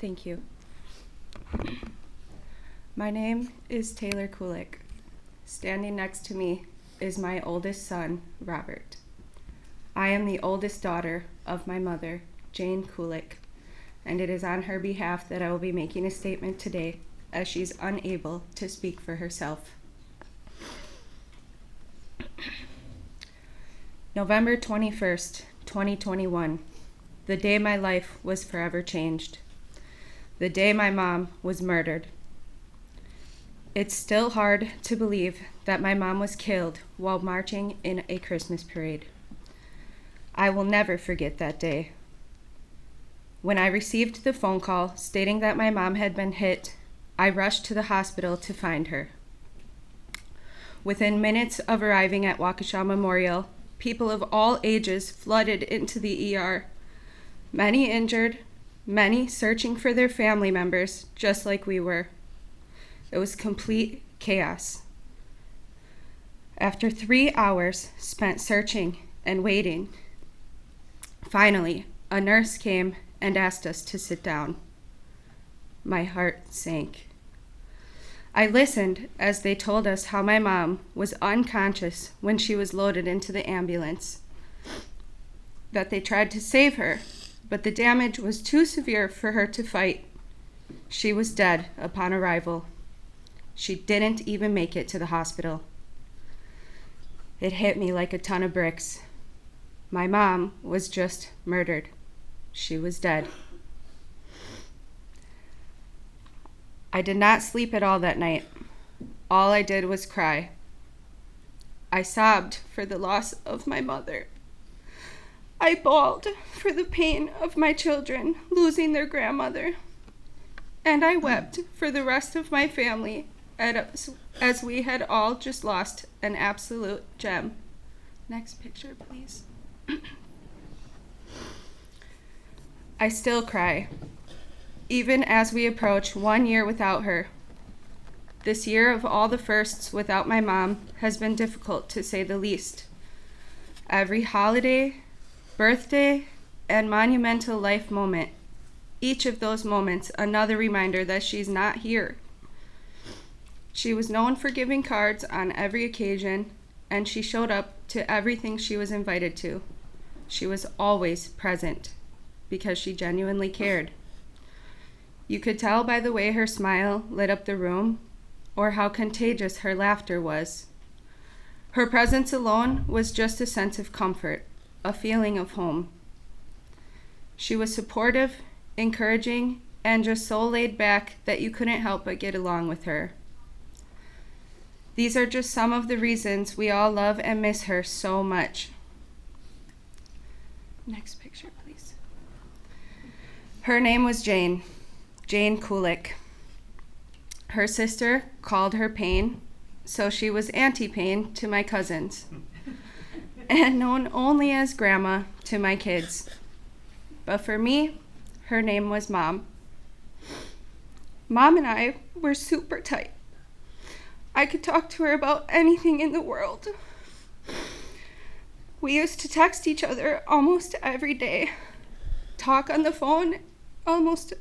Thank you. My name is Taylor Kulik. Standing next to me is my oldest son, Robert. I am the oldest daughter of my mother, Jane Kulik, and it is on her behalf that I will be making a statement today, as she's unable to speak for herself. November 21st, 2021, the day my life was forever changed. The day my mom was murdered. It's still hard to believe that my mom was killed while marching in a Christmas parade. I will never forget that day. When I received the phone call stating that my mom had been hit, I rushed to the hospital to find her. Within minutes of arriving at Waukesha Memorial, people of all ages flooded into the ER. Many injured, many searching for their family members, just like we were. It was complete chaos. After 3 hours spent searching and waiting, finally, a nurse came and asked us to sit down. My heart sank. I listened as they told us how my mom was unconscious when she was loaded into the ambulance, that they tried to save her, but the damage was too severe for her to fight. She was dead upon arrival. She didn't even make it to the hospital. It hit me like a ton of bricks. My mom was just murdered. She was dead. I did not sleep at all that night. All I did was cry. I sobbed for the loss of my mother. I bawled for the pain of my children losing their grandmother. And I wept for the rest of my family as we had all just lost an absolute gem. Next picture, please. I still cry, even as we approach 1 year without her. This year of all the firsts without my mom has been difficult, to say the least. Every holiday, birthday, and monumental life moment, each of those moments another reminder that she's not here. She was known for giving cards on every occasion, and she showed up to everything she was invited to. She was always present because she genuinely cared. You could tell by the way her smile lit up the room or how contagious her laughter was. Her presence alone was just a sense of comfort, a feeling of home. She was supportive, encouraging, and just so laid back that you couldn't help but get along with her. These are just some of the reasons we all love and miss her so much. Next picture, please. Her name was Jane Kulik. Her sister called her Pain, so she was Auntie Pain to my cousins, and known only as Grandma to my kids. But for me, her name was Mom. Mom and I were super tight. I could talk to her about anything in the world. We used to text each other almost every day, talk on the phone almost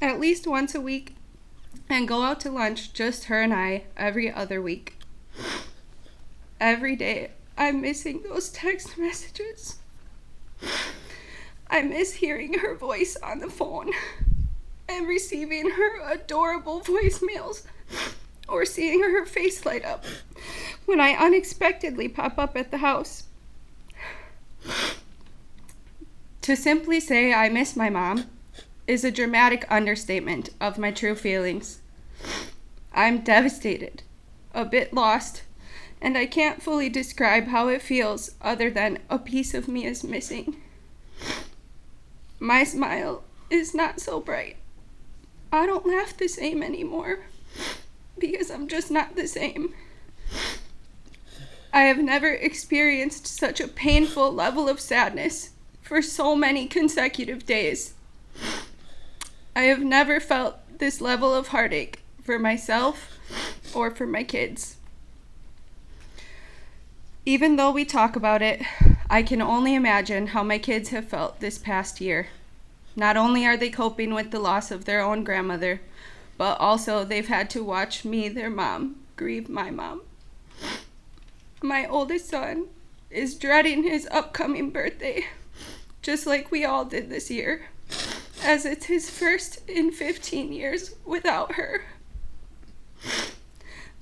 at least once a week, and go out to lunch, just her and I, every other week. Every day, I'm missing those text messages. I miss hearing her voice on the phone and receiving her adorable voicemails, or seeing her face light up when I unexpectedly pop up at the house. To simply say I miss my mom is a dramatic understatement of my true feelings. I'm devastated, a bit lost, and I can't fully describe how it feels other than a piece of me is missing. My smile is not so bright. I don't laugh the same anymore, because I'm just not the same. I have never experienced such a painful level of sadness for so many consecutive days. I have never felt this level of heartache for myself or for my kids. Even though we talk about it, I can only imagine how my kids have felt this past year. Not only are they coping with the loss of their own grandmother, but also they've had to watch me, their mom, grieve my mom. My oldest son is dreading his upcoming birthday, just like we all did this year, as it's his first in 15 years without her.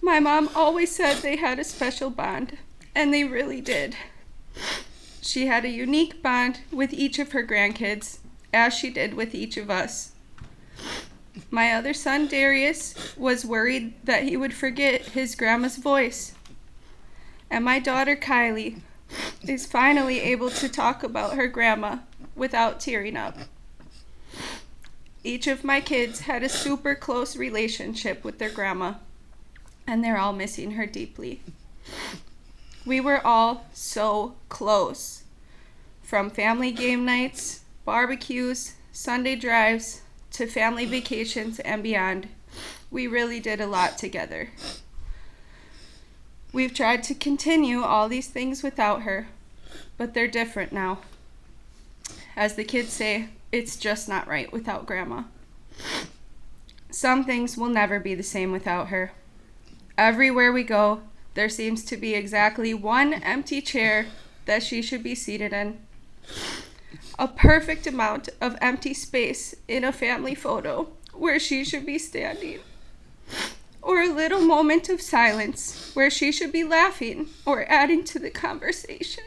My mom always said they had a special bond, and they really did. She had a unique bond with each of her grandkids, as she did with each of us. My other son, Darius, was worried that he would forget his grandma's voice. And my daughter, Kylie, is finally able to talk about her grandma without tearing up. Each of my kids had a super close relationship with their grandma, and they're all missing her deeply. We were all so close. From family game nights, barbecues, Sunday drives, to family vacations and beyond, we really did a lot together. We've tried to continue all these things without her, but they're different now. As the kids say, it's just not right without Grandma. Some things will never be the same without her. Everywhere we go, there seems to be exactly one empty chair that she should be seated in. A perfect amount of empty space in a family photo where she should be standing. Or a little moment of silence where she should be laughing or adding to the conversation.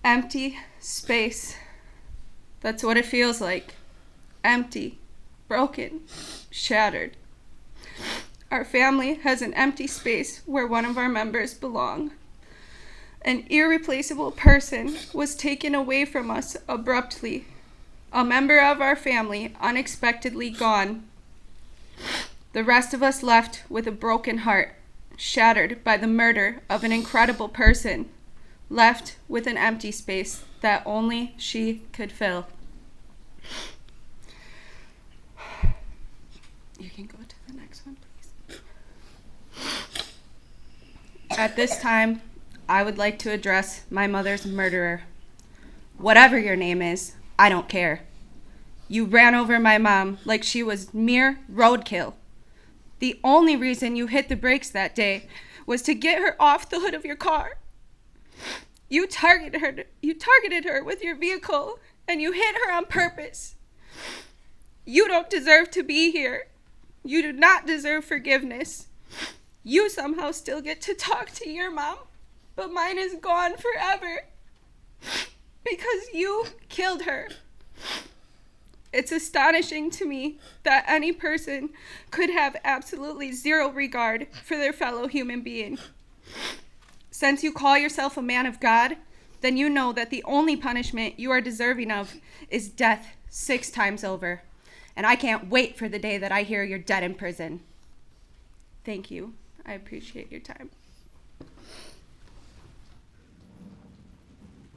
Empty space. That's what it feels like. Empty, broken, shattered. Our family has an empty space where one of our members belong. An irreplaceable person was taken away from us abruptly. A member of our family unexpectedly gone. The rest of us left with a broken heart, shattered by the murder of an incredible person, left with an empty space that only she could fill. You can go to the next one, please. At this time, I would like to address my mother's murderer. Whatever your name is, I don't care. You ran over my mom like she was mere roadkill. The only reason you hit the brakes that day was to get her off the hood of your car. You targeted her with your vehicle, and you hit her on purpose. You don't deserve to be here. You do not deserve forgiveness. You somehow still get to talk to your mom, but mine is gone forever because you killed her. It's astonishing to me that any person could have absolutely zero regard for their fellow human being. Since you call yourself a man of God, then you know that the only punishment you are deserving of is death 6 times over. And I can't wait for the day that I hear you're dead in prison. Thank you. I appreciate your time.